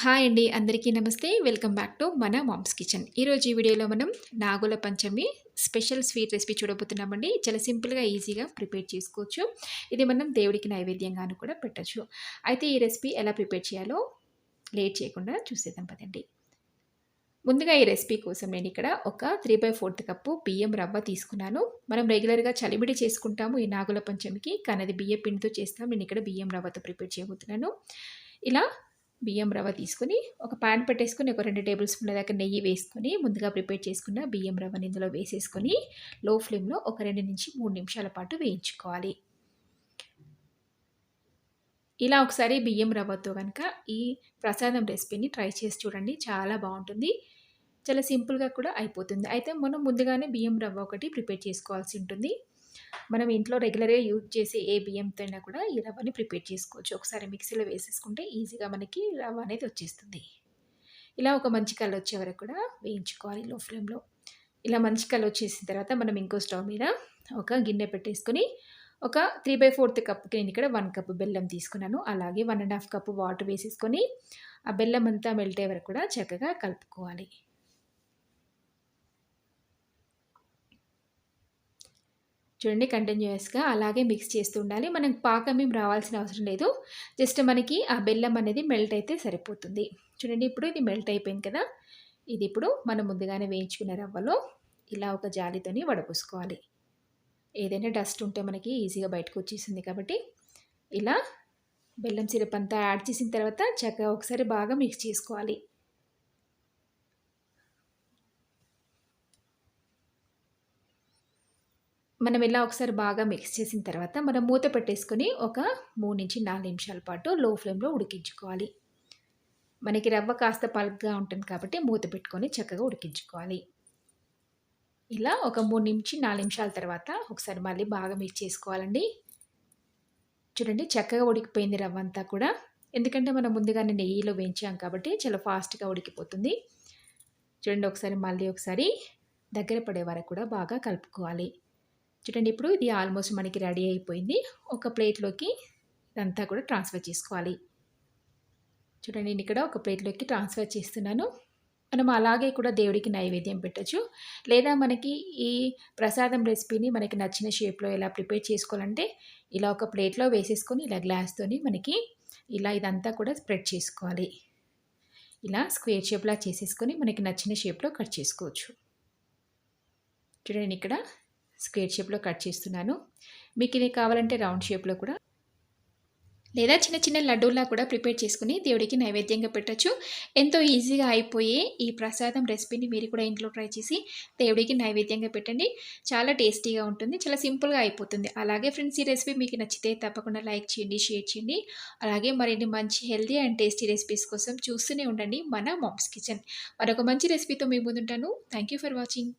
Hi అండి, అందరికీ నమస్తే. వెల్కమ్ బ్యాక్ టు మన మామ్స్ కిచెన్. ఈరోజు ఈ వీడియోలో మనం నాగుల పంచమి స్పెషల్ స్వీట్ రెసిపీ చూడబోతున్నామండి. చాలా సింపుల్గా ఈజీగా ప్రిపేర్ చేసుకోవచ్చు. ఇది మనం దేవుడికి నైవేద్యంగాను కూడా పెట్టచ్చు. అయితే ఈ రెసిపీ ఎలా ప్రిపేర్ చేయాలో లేట్ చేయకుండా చూసేద్దాం పదండి. ముందుగా ఈ రెసిపీ కోసం నేను ఇక్కడ ఒక 3/4 కప్పు బియ్యం రవ్వ తీసుకున్నాను. మనం రెగ్యులర్గా చలిమిడి చేసుకుంటాము ఈ నాగుల పంచమికి, కానీ అది బియ్య పిండితో చేస్తాం. నేను ఇక్కడ బియ్యం రవ్వతో ప్రిపేర్ చేయబోతున్నాను. ఇలా బియ్యం రవ్వ తీసుకొని ఒక పాన్ పెట్టేసుకొని ఒక 2 టేబుల్ స్పూన్ల దాకా నెయ్యి వేసుకొని ముందుగా ప్రిపేర్ చేసుకున్న బియ్యం రవ్వని ఇందులో వేసేసుకొని లో ఫ్లేమ్లో ఒక 2 నుంచి 3 నిమిషాల పాటు వేయించుకోవాలి. ఇలా ఒకసారి బియ్యం రవ్వతో కనుక ఈ ప్రసాదం రెసిపీని ట్రై చేసి చూడండి, చాలా బాగుంటుంది. చాలా సింపుల్గా కూడా అయిపోతుంది. అయితే మనం ముందుగానే బియ్యం రవ్వ ఒకటి ప్రిపేర్ చేసుకోవాల్సి ఉంటుంది. మనం ఇంట్లో రెగ్యులర్గా యూజ్ చేసే ఏ బియ్యంతో అయినా కూడా ఈ రవ్వని ప్రిపేర్ చేసుకోవచ్చు. ఒకసారి మిక్సీలో వేసేసుకుంటే ఈజీగా మనకి రవ్వ అనేది వచ్చేస్తుంది. ఇలా ఒక మంచి కలర్ వచ్చే వరకు కూడా వేయించుకోవాలి లో ఫ్లేమ్లో. ఇలా మంచి కలర్ వచ్చేసిన తర్వాత మనం ఇంకో స్టవ్ మీద ఒక గిన్నె పెట్టేసుకొని ఒక 3/4 కప్పుకి నేను ఇక్కడ 1 కప్పు బెల్లం తీసుకున్నాను. అలాగే 1.5 కప్పు వాటర్ వేసేసుకొని ఆ బెల్లం అంతా మెల్ట్ అయ్యే వరకు కూడా చక్కగా కలుపుకోవాలి. చూడండి, కంటిన్యూయస్‌గా అలాగే మిక్స్ చేస్తూ ఉండాలి. మనకు పాకం ఏం రావాల్సిన అవసరం లేదు. జస్ట్ మనకి ఆ బెల్లం అనేది మెల్ట్ అయితే సరిపోతుంది. చూడండి, ఇప్పుడు ఇది మెల్ట్ అయిపోయింది కదా! ఇది ఇప్పుడు మనం ముందుగానే వేయించుకున్న రవ్వలో ఇలా ఒక జాలితోని వడపోసుకోవాలి. ఏదైనా డస్ట్ ఉంటే మనకి ఈజీగా బయటకు వచ్చేసింది కాబట్టి ఇలా బెల్లం సిరప్ అంతా యాడ్ చేసిన తర్వాత చక్కగా ఒకసారి బాగా మిక్స్ చేసుకోవాలి. మనం ఇలా ఒకసారి బాగా మిక్స్ చేసిన తర్వాత మనం మూత పెట్టేసుకొని ఒక 3-4 నిమిషాల పాటు లో ఫ్లేమ్లో ఉడికించుకోవాలి. మనకి రవ్వ కాస్త పలుగ్గా ఉంటుంది కాబట్టి మూత పెట్టుకొని చక్కగా ఉడికించుకోవాలి. ఇలా ఒక 3-4 నిమిషాల తర్వాత ఒకసారి మళ్ళీ బాగా మిక్స్ చేసుకోవాలండి. చూడండి, చక్కగా ఉడికిపోయింది రవ్వ అంతా కూడా. ఎందుకంటే మనం ముందుగానే నెయ్యిలో వేయించాం కాబట్టి చాలా ఫాస్ట్గా ఉడికిపోతుంది. చూడండి, ఒకసారి దగ్గర పడే వరకు కూడా బాగా కలుపుకోవాలి. చూడండి, ఇప్పుడు ఇది ఆల్మోస్ట్ మనకి రెడీ అయిపోయింది. ఒక ప్లేట్లోకి ఇదంతా కూడా ట్రాన్స్ఫర్ చేసుకోవాలి. చూడండి, నేను ఇక్కడ ఒక ప్లేట్లోకి ట్రాన్స్ఫర్ చేస్తున్నాను. మనం అలాగే కూడా దేవుడికి నైవేద్యం పెట్టచ్చు. లేదా మనకి ఈ ప్రసాదం రెసిపీని మనకి నచ్చిన షేప్లో ఎలా ప్రిపేర్ చేసుకోవాలంటే ఇలా ఒక ప్లేట్లో వేసేసుకొని ఇలా గ్లాస్తోని మనకి ఇలా ఇదంతా కూడా స్ప్రెడ్ చేసుకోవాలి. ఇలా స్క్వేర్ షేప్లా చేసేసుకొని మనకి నచ్చిన షేప్లో కట్ చేసుకోవచ్చు. చూడండి, ఇక్కడ స్క్వేర్ షేప్లో కట్ చేస్తున్నాను. మీకు ఇది కావాలంటే రౌండ్ షేప్లో కూడా లేదా చిన్న చిన్న లడ్డూలా కూడా ప్రిపేర్ చేసుకుని దేవుడికి నైవేద్యంగా పెట్టచ్చు. ఎంతో ఈజీగా అయిపోయే ఈ ప్రసాదం రెసిపీని మీరు కూడా ఇంట్లో ట్రై చేసి దేవుడికి నైవేద్యంగా పెట్టండి. చాలా టేస్టీగా ఉంటుంది, చాలా సింపుల్గా అయిపోతుంది. అలాగే ఫ్రెండ్స్, ఈ రెసిపీ మీకు నచ్చితే తప్పకుండా లైక్ చేయండి, షేర్ చేయండి. అలాగే మరిన్ని మంచి హెల్తీ అండ్ టేస్టీ రెసిపీస్ కోసం చూస్తూనే ఉండండి మన మామ్స్ కిచెన్. మరొక మంచి రెసిపీతో మీ ముందుంటాను. Thank you for watching.